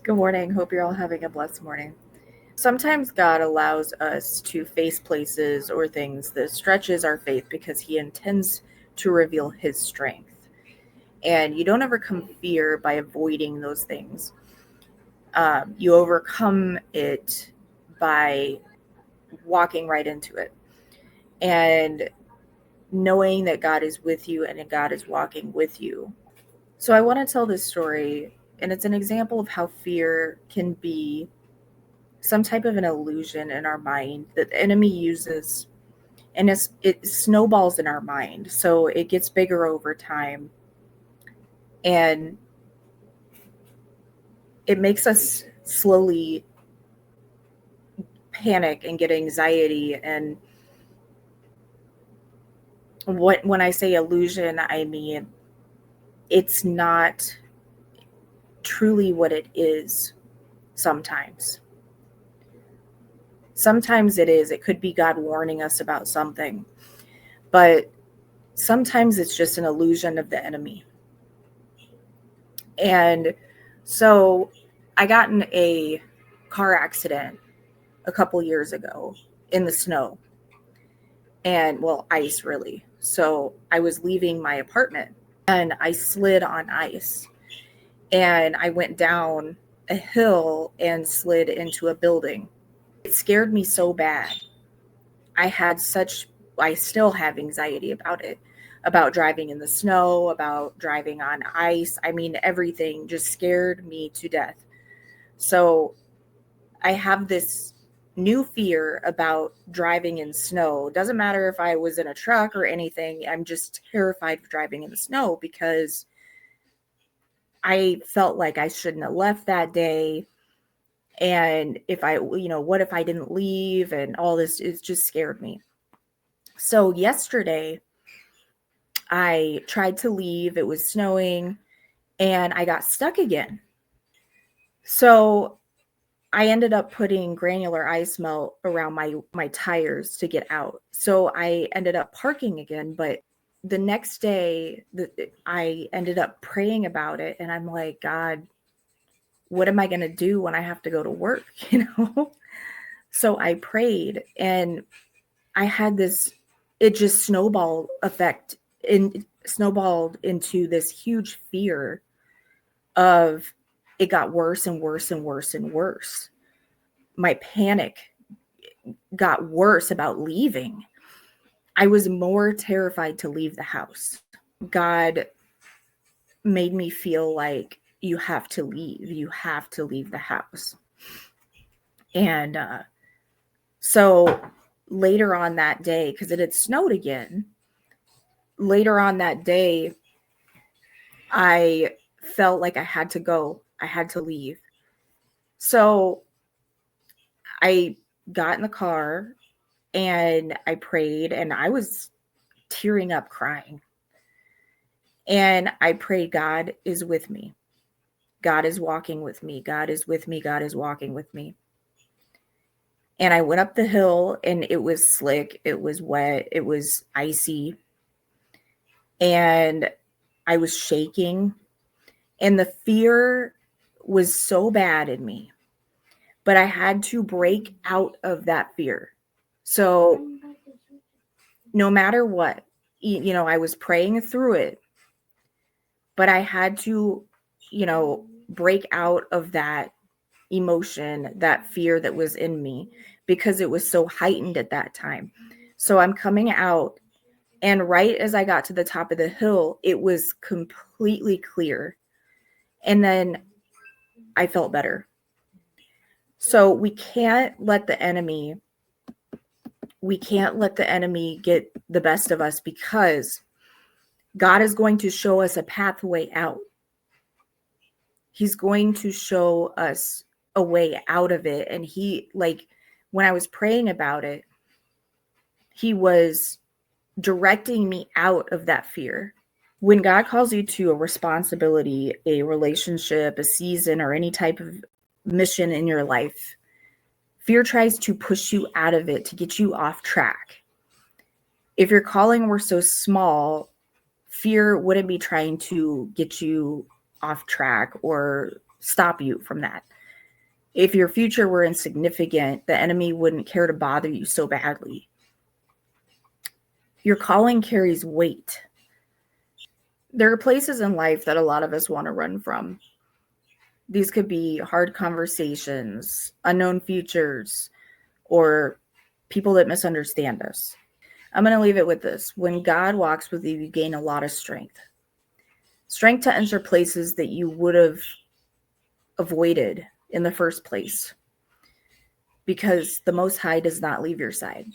Good morning. Hope you're all having a blessed morning. Sometimes God allows us to face places or things that stretches our faith because he intends to reveal his strength. And you don't overcome fear by avoiding those things. You overcome it by walking right into it and knowing that God is with you and that God is walking with you. So I want to tell this story, and it's an example of how fear can be some type of an illusion in our mind that the enemy uses, and it snowballs in our mind, so it gets bigger over time, and it makes us slowly panic and get anxiety. And when I say illusion, I mean it's not truly what it is. Sometimes it is. It could be God warning us about something, but sometimes it's just an illusion of the enemy. And so I got in a car accident a couple years ago in the snow, and well, ice really. So I was leaving my apartment and I slid on ice, and I went down a hill and slid into a building. It scared me so bad. I still have anxiety about it, about driving in the snow, about driving on ice. I mean, everything just scared me to death. So I have this new fear about driving in snow. Doesn't matter if I was in a truck or anything. I'm just terrified of driving in the snow because I felt like I shouldn't have left that day. And what if I didn't leave, and all this, it just scared me. So yesterday I tried to leave. It was snowing and I got stuck again. So I ended up putting granular ice melt around my tires to get out. So I ended up parking again, but the next day I ended up praying about it, and I'm like, God, what am I going to do when I have to go to work, So I prayed, and I had this, it just snowballed into this huge fear of, it got worse and worse and worse and worse. My panic got worse about leaving. I was more terrified to leave the house. God made me feel like, you have to leave. You have to leave the house. And so later on that day, because it had snowed again, later on that day, I felt like I had to go. I had to leave. So I got in the car and I prayed, and I was tearing up, crying. And I prayed, God is with me. God is walking with me. God is with me. God is walking with me. And I went up the hill, and it was slick. It was wet. It was icy. And I was shaking. And the fear was so bad in me. But I had to break out of that fear. So no matter what, I was praying through it, but I had to, break out of that emotion, that fear that was in me, because it was so heightened at that time. So I'm coming out, and right as I got to the top of the hill, it was completely clear. And then I felt better. So we can't let the enemy get the best of us, because God is going to show us a pathway out. He's going to show us a way out of it. And when I was praying about it, he was directing me out of that fear. When God calls you to a responsibility, a relationship, a season, or any type of mission in your life, fear tries to push you out of it to get you off track. If your calling were so small, fear wouldn't be trying to get you off track or stop you from that. If your future were insignificant, the enemy wouldn't care to bother you so badly. Your calling carries weight. There are places in life that a lot of us want to run from. These could be hard conversations, unknown futures, or people that misunderstand us. I'm going to leave it with this. When God walks with you, you gain a lot of strength. Strength to enter places that you would have avoided in the first place. Because the Most High does not leave your side.